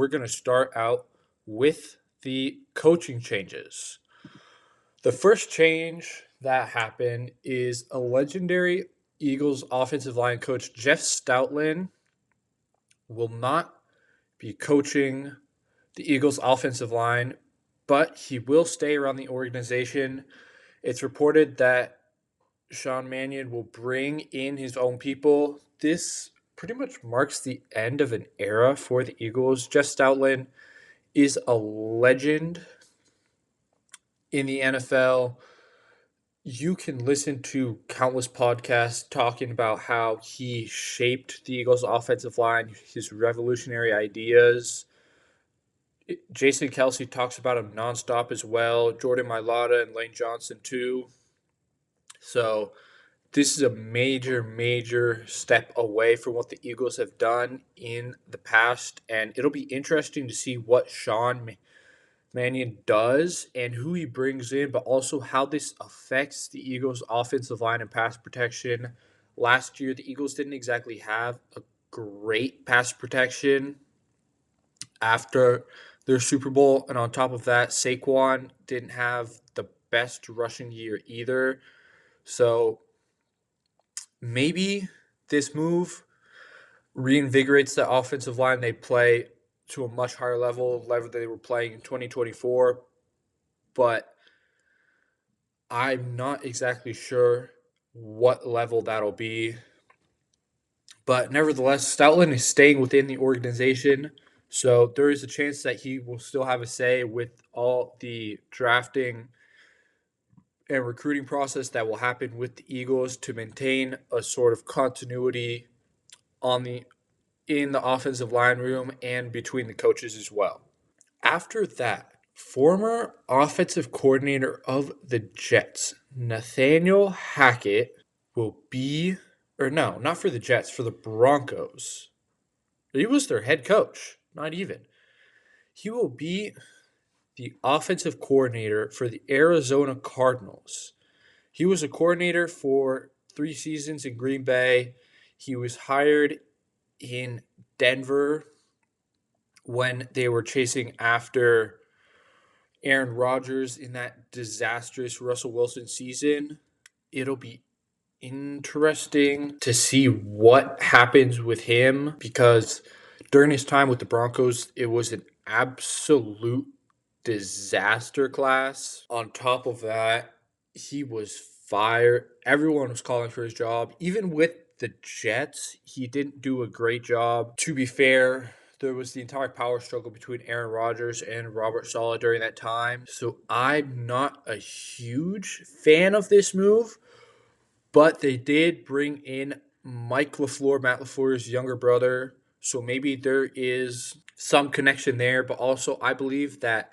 we're going to start out with the coaching changes. The first change that happened is a legendary Eagles offensive line coach, Jeff Stoutland, will not be coaching the Eagles offensive line, but he will stay around the organization. It's reported that Sean Mannion will bring in his own people. This pretty much marks the end of an era for the Eagles. Jeff Stoutland is a legend in the NFL. You can listen to countless podcasts talking about how he shaped the Eagles' offensive line, his revolutionary ideas. Jason Kelsey talks about him nonstop as well. Jordan Mailata and Lane Johnson too. So this is a major, major step away from what the Eagles have done in the past, and it'll be interesting to see what Sean Mannion does and who he brings in, but also how this affects the Eagles' offensive line and pass protection. Last year, the Eagles didn't exactly have a great pass protection after their Super Bowl, and on top of that, Saquon didn't have the best rushing year either. So maybe this move reinvigorates the offensive line. They play to a much higher level they were playing in 2024, but I'm not exactly sure what level that'll be. But nevertheless, Stoutland is staying within the organization, so there is a chance that he will still have a say with all the drafting and recruiting process that will happen with the Eagles to maintain a sort of continuity on the in the offensive line room and between the coaches as well. After that, former offensive coordinator of the Jets, Nathaniel Hackett, will be, or no, not for the Jets, for the Broncos. He was their head coach, not even. He will be the offensive coordinator for the Arizona Cardinals. He was a coordinator for 3 seasons in Green Bay. He was hired in Denver when they were chasing after Aaron Rodgers in that disastrous Russell Wilson season. It'll be interesting to see what happens with him because during his time with the Broncos, it was an absolute disaster class. On top of that, he was fired. Everyone was calling for his job. Even with the Jets, he didn't do a great job. To be fair, there was the entire power struggle between Aaron Rodgers and Robert Saleh during that time. So I'm not a huge fan of this move, but they did bring in Mike LaFleur, Matt LaFleur's younger brother. So maybe there is some connection there, but also I believe that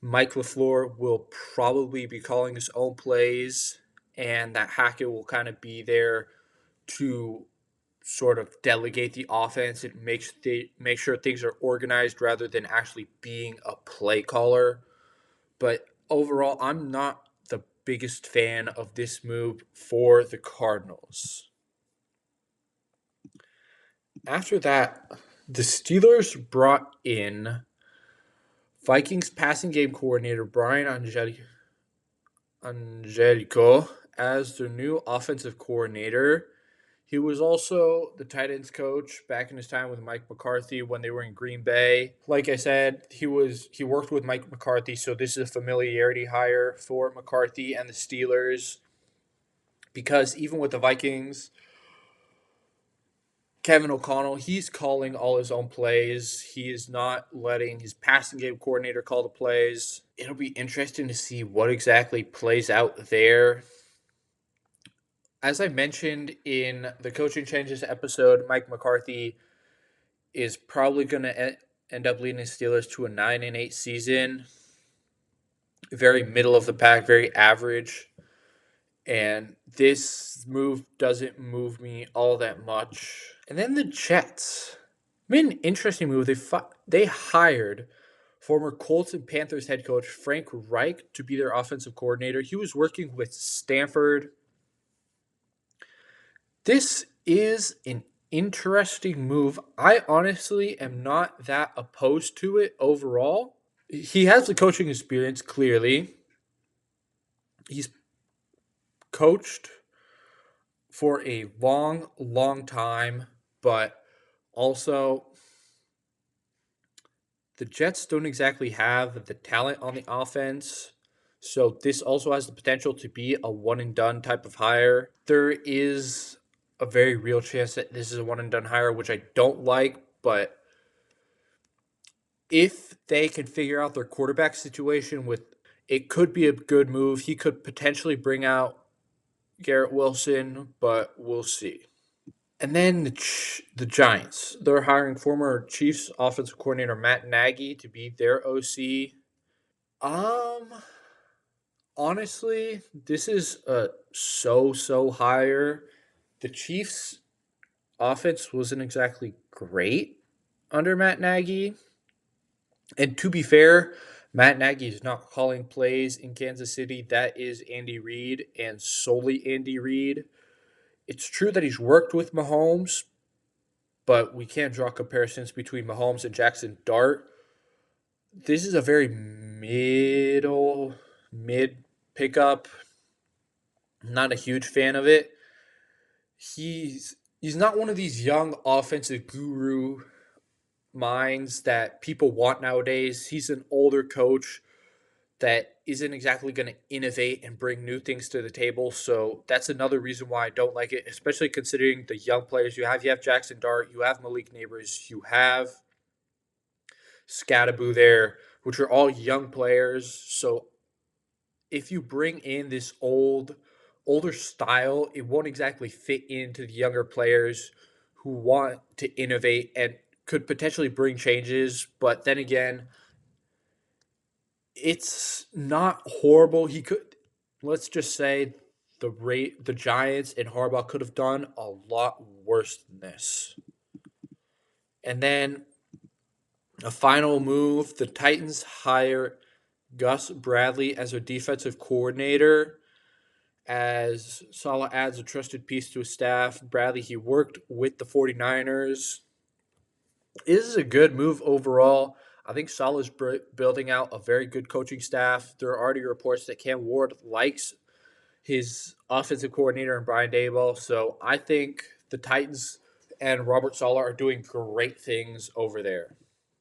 Mike LaFleur will probably be calling his own plays and that Hackett will kind of be there to sort of delegate the offense and make sure things are organized rather than actually being a play caller. But overall, I'm not the biggest fan of this move for the Cardinals. After that, the Steelers brought in Vikings passing game coordinator Brian Angelico as their new offensive coordinator. He was also the tight ends coach back in his time with Mike McCarthy when they were in Green Bay. Like I said, he worked with Mike McCarthy, so this is a familiarity hire for McCarthy and the Steelers. Because even with the Vikings, Kevin O'Connell, he's calling all his own plays. He is not letting his passing game coordinator call the plays. It'll be interesting to see what exactly plays out there. As I mentioned in the coaching changes episode, Mike McCarthy is probably going to end up leading the Steelers to a 9-8 season. Very middle of the pack, very average. And this move doesn't move me all that much. And then the Jets made an interesting move. They hired former Colts and Panthers head coach Frank Reich to be their offensive coordinator. He was working with Stanford. This is an Interesting move. I honestly am not that opposed to it overall. He has the coaching experience, clearly. He's coached for a long, long time, but also the Jets don't exactly have the talent on the offense. So this also has the potential to be a one and done type of hire. There is a very real chance that this is a one and done hire, which I don't like, but if they can figure out their quarterback situation with it could be a good move. He could potentially bring out Garrett Wilson, but we'll see. And then the Giants. They're hiring former Chiefs offensive coordinator Matt Nagy to be their OC. Um, honestly, this is a so higher. The Chiefs' offense wasn't exactly great under Matt Nagy. And to be fair, Matt Nagy is not calling plays in Kansas City. That is Andy Reid and solely Andy Reid. It's true that he's worked with Mahomes, but we can't draw comparisons between Mahomes and Jackson Dart. This is a very mid pickup. Not a huge fan of it. He's not one of these young offensive guru minds that people want nowadays. He's an older coach that isn't exactly going to innovate and bring new things to the table. So that's another reason why I don't like it, especially considering the young players you have. You have Jackson Dart, you have Malik Neighbors, you have Scattaboo there, which are all young players. So if you bring in this older style, it won't exactly fit into the younger players who want to innovate and could potentially bring changes. But then again, it's not horrible. He could, let's just say, the Giants and Harbaugh could have done a lot worse than this. And then a final move: the Titans hire Gus Bradley as their defensive coordinator. As Saleh adds a trusted piece to his staff, Bradley, he worked with the 49ers. This is a good move overall. I think Saleh is building out a very good coaching staff. There are already reports that Cam Ward likes his offensive coordinator and Brian Daboll. So I think the Titans and Robert Saleh are doing great things over there.